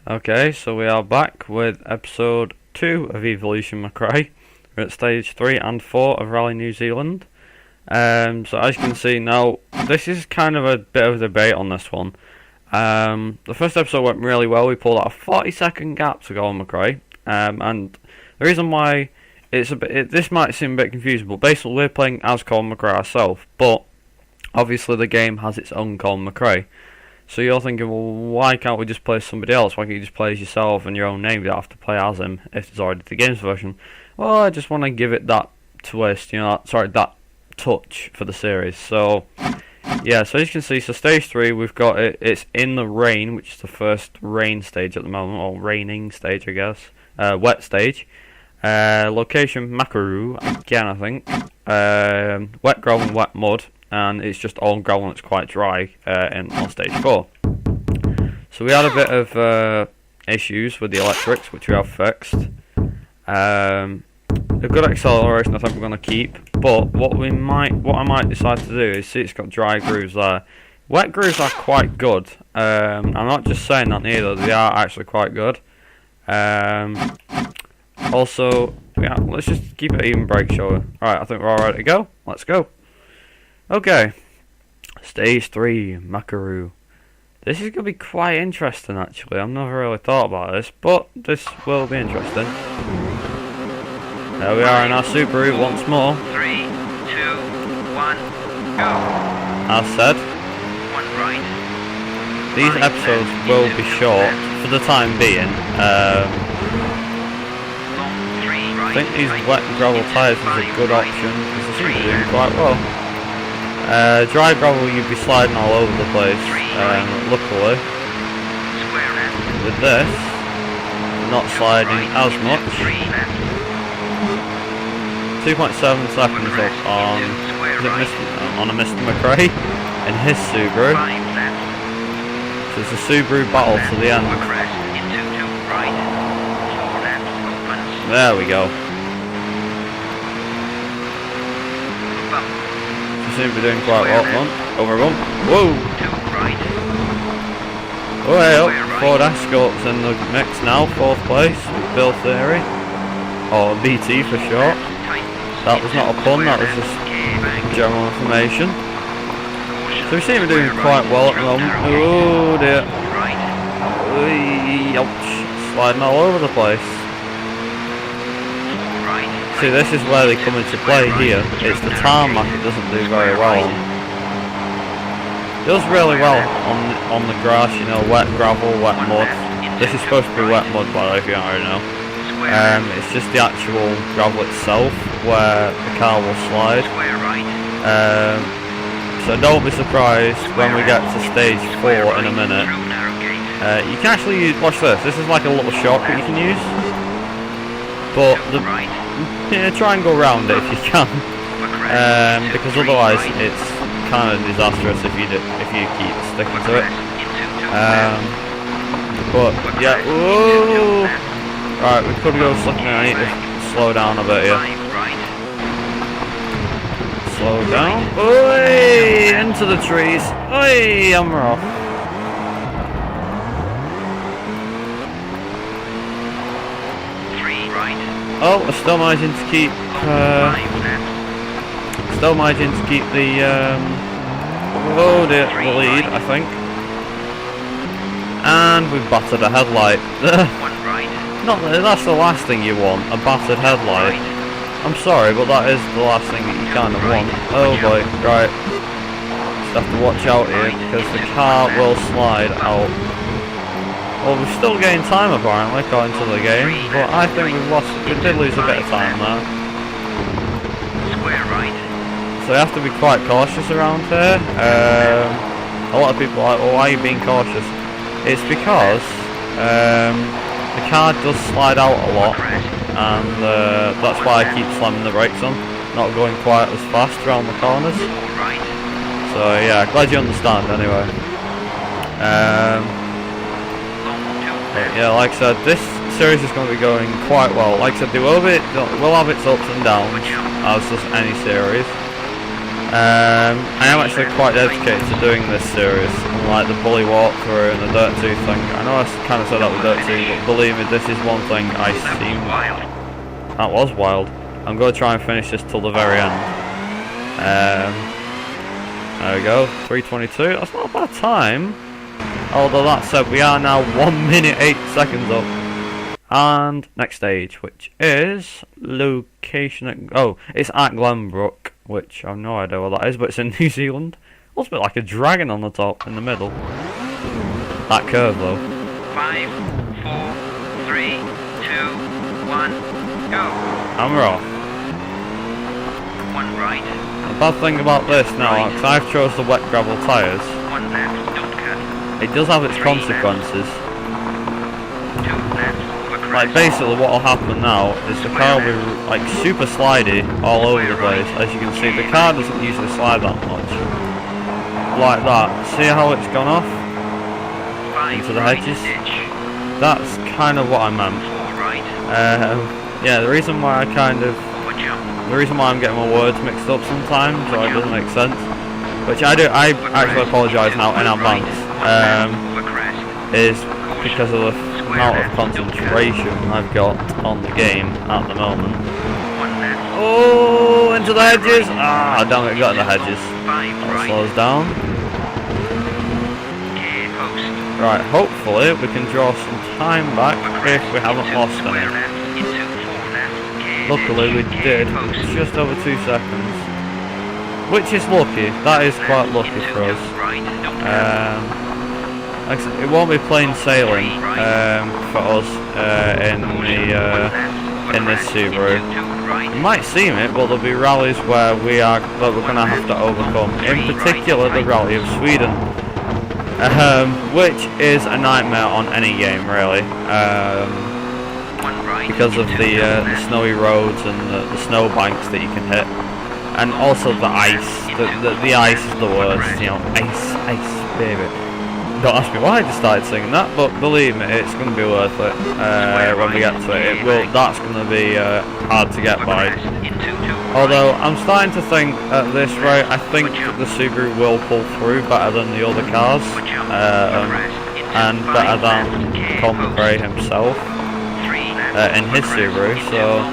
Okay, so we are back with episode 2 of Evolution McRae. We're at stage 3 and 4 of Rally New Zealand. So as you can see now, this is kind of a bit of a debate on this one. The first episode went really well. We pulled out a 40-second gap to Colin McRae. And the reason why it's a bit, this might seem a bit confusing, but basically we're playing as Colin McRae ourselves. But obviously the game has its own Colin McRae. So you're thinking, well, why can't we just play as somebody else? Why can't you just play as yourself and your own name? You don't have to play as him if it's already the games version. Well, I just want to give it that twist, that touch for the series. So, yeah, so as you can see, so stage 3, we've got it. It's in the rain, which is the first rain stage at the moment, or raining stage, I guess. Wet stage. Location, Makaru, again, I think. Wet gravel and wet mud. And it's just all gravel and it's quite dry on stage 4. So we had a bit of issues with the electrics, which we have fixed. A good acceleration I think we're going to keep, but what I might decide to do is, see, it's got dry grooves there. Wet grooves are quite good. I'm not just saying that neither, they are actually quite good. Also, yeah, let's just keep it even brake, shall we? Alright, I think we're all ready to go. Let's go. Okay, stage 3, Makaru. This is going to be quite interesting actually. I've never really thought about this, but this will be interesting. There we are in our Subaru once more. 3, 2, 1, go. As said, One right. these episodes will be short for the time being. I think these wet gravel tyres is a good option because they seem to be doing quite well. Dry gravel you'd be sliding all over the place, luckily with this not sliding as much. 2.7 seconds up on a Mr. McRae in his Subaru. So it's a Subaru battle to the end. There we go. Seem to be doing quite well. Over bump. Whoa! Way up. Ford Escort's in the mix now. 4th place with Bill Theory, or BT for short. That was not a pun. That was just general information. So we seem to be doing quite well at the moment. Oh dear. Ouch! Sliding all over the place. See, this is where they come into play here. It's the tarmac it doesn't do very well on. It does really well on the grass, wet gravel, wet mud. This is supposed to be wet mud, by the way, if you don't already know. It's just the actual gravel itself where the car will slide. So don't be surprised when we get to stage 4 in a minute. You can actually use, watch this. This is like a little shortcut you can use. But try and go around it if you can, because otherwise it's kind of disastrous if you keep sticking to it. But yeah, whoa! Right, we could go slicking. I need to slow down a bit here. Slow down. Oi! Into the trees. Oi! And we're off. Oh, we're still managing to keep the the lead, I think. And we've battered a headlight. That's the last thing you want, a battered headlight. I'm sorry, but that is the last thing that you kind of want. Oh boy, right. Just have to watch out here because the car will slide out. Well, we're still getting time apparently, according to the game, but I think we did lose a bit of time there. So you have to be quite cautious around here. A lot of people are like, well, why are you being cautious? It's because the car does slide out a lot, and that's why I keep slamming the brakes on, not going quite as fast around the corners. So yeah, glad you understand anyway. But yeah, like I said, this series is going to be going quite well. Like I said, it will have its ups and downs, as does any series. I am actually quite dedicated to doing this series, like the bully walkthrough and the Dirt 2 thing. I know I kind of said that with Dirt 2, but believe me, this is one thing I seem... That was wild. I'm going to try and finish this till the very end. There we go, 3:22. That's not a bad time. Although that said, we are now 1 minute 8 seconds up. And next stage, which is location at... Oh, it's at Glenbrook, which I have no idea what that is, but it's in New Zealand. Looks a bit like a dragon on the top, in the middle. That curve though. 5, 4, 3, 2, 1, go. And we're off. 1 right. The bad thing about this now, because I've chose the wet gravel tyres, 1 left, don't cut. it does have its consequences. 2 left, over crest. Like basically what will happen now is the car will be like super slidey all over the place. As you can see, the car doesn't usually slide that much. Like that. See how it's gone off? 5 Into the right, hedges? ditch. That's kind of what I meant. 4 right, Yeah, the reason why I kind of... over jump. The reason why I'm getting my words mixed up sometimes, or it doesn't make sense, which I actually apologise now in advance, Over crest. is because of the amount of concentration I've got on the game at the moment. 1 left. Oh, into the hedges! Ah, damn it, got in the hedges. 5 That right. slows down. Gear post. Right, hopefully we can draw some time back if we haven't Into lost square any. left, into 4 left. Gear Luckily we ditch, did, gear post. just over 2 seconds. Which is lucky, that is quite lucky Into for us. right, don't cut. Like I said, it won't be plain sailing for us in this Subaru. You might seem it, but there'll be rallies where we're going to have to overcome. In particular, the Rally of Sweden, which is a nightmare on any game, really, because of the snowy roads and the snow banks that you can hit, and also the ice. The ice is the worst, you know, ice, baby. Don't ask me why I just started singing that, but believe me, it's going to be worth it when we get to it. That's going to be hard to get by. Although I'm starting to think at this rate, I think that the Subaru will pull through better than the other cars, and better than Colin McRae himself in his Subaru. So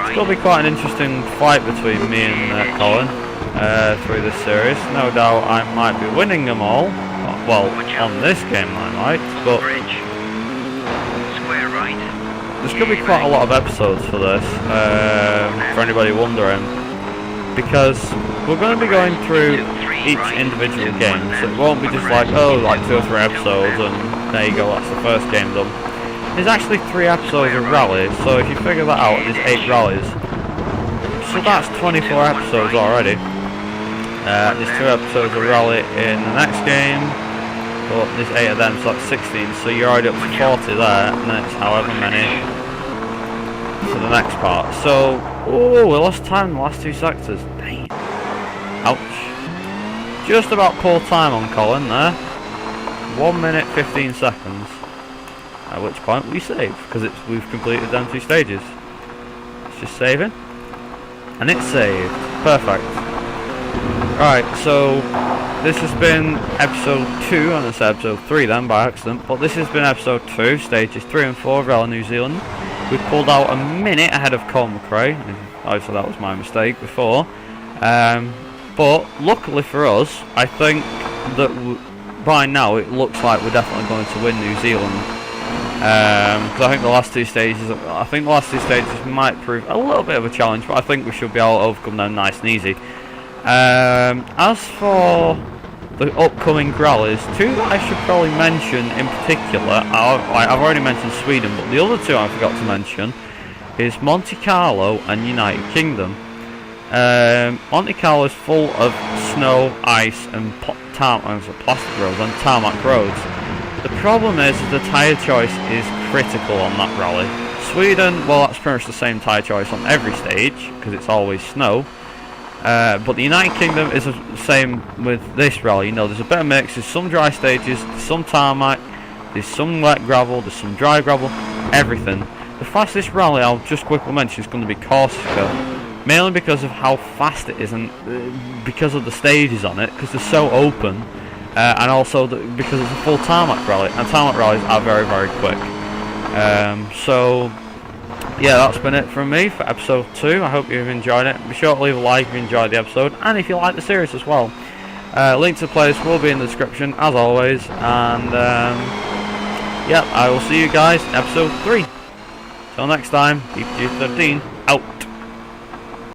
it's going to be quite an interesting fight between me and Colin through this series. No doubt I might be winning them all. Well, on this game I might, but there's going to be quite a lot of episodes for this, for anybody wondering, because we're going to be going through each individual game, so it won't be just like, oh, like 2 or 3 episodes and there you go, that's the first game done. There's actually 3 episodes of rallies, so if you figure that out, there's 8 rallies, so that's 24 episodes already. There's 2 episodes of rally in the next game, but there's 8 of them, so that's 16, so you're already up to 40 there, and then it's however many for the next part. So, oh, we lost time in the last 2 sectors. Dang. Ouch. Just about pulled time on Colin there. 1 minute 15 seconds. At which point we save, because we've completed them 2 stages. It's just saving, and it's saved. Perfect. Right, so this has been episode 2, and it's episode 3 then by accident, but this has been episode 2, stages 3 and 4 of Rally New Zealand. We pulled out a minute ahead of Colin McRae, and obviously that was my mistake before, but luckily for us, I think that by now it looks like we're definitely going to win New Zealand, because I think the last 2 stages might prove a little bit of a challenge, but I think we should be able to overcome them nice and easy. As for the upcoming rallies, 2 that I should probably mention in particular, I've already mentioned Sweden, but the other 2 I forgot to mention is Monte Carlo and United Kingdom. Monte Carlo is full of snow, ice and plastic roads and tarmac roads. The problem is the tyre choice is critical on that rally. Sweden, well, that's pretty much the same tyre choice on every stage because it's always snow. But the United Kingdom is the same with this rally. You know, there's a bit of mix. There's some dry stages, some tarmac, there's some wet gravel, there's some dry gravel, everything. The fastest rally I'll just quickly mention is going to be Corsica, mainly because of how fast it is and because of the stages on it, because they're so open, and also because it's a full tarmac rally, and tarmac rallies are very, very quick. So yeah, that's been it from me for episode 2. I hope you've enjoyed it. Be sure to leave a like if you enjoyed the episode, and if you like the series as well. Link to the playlist will be in the description as always, and yeah, I will see you guys in episode 3. Till next time, keep G13.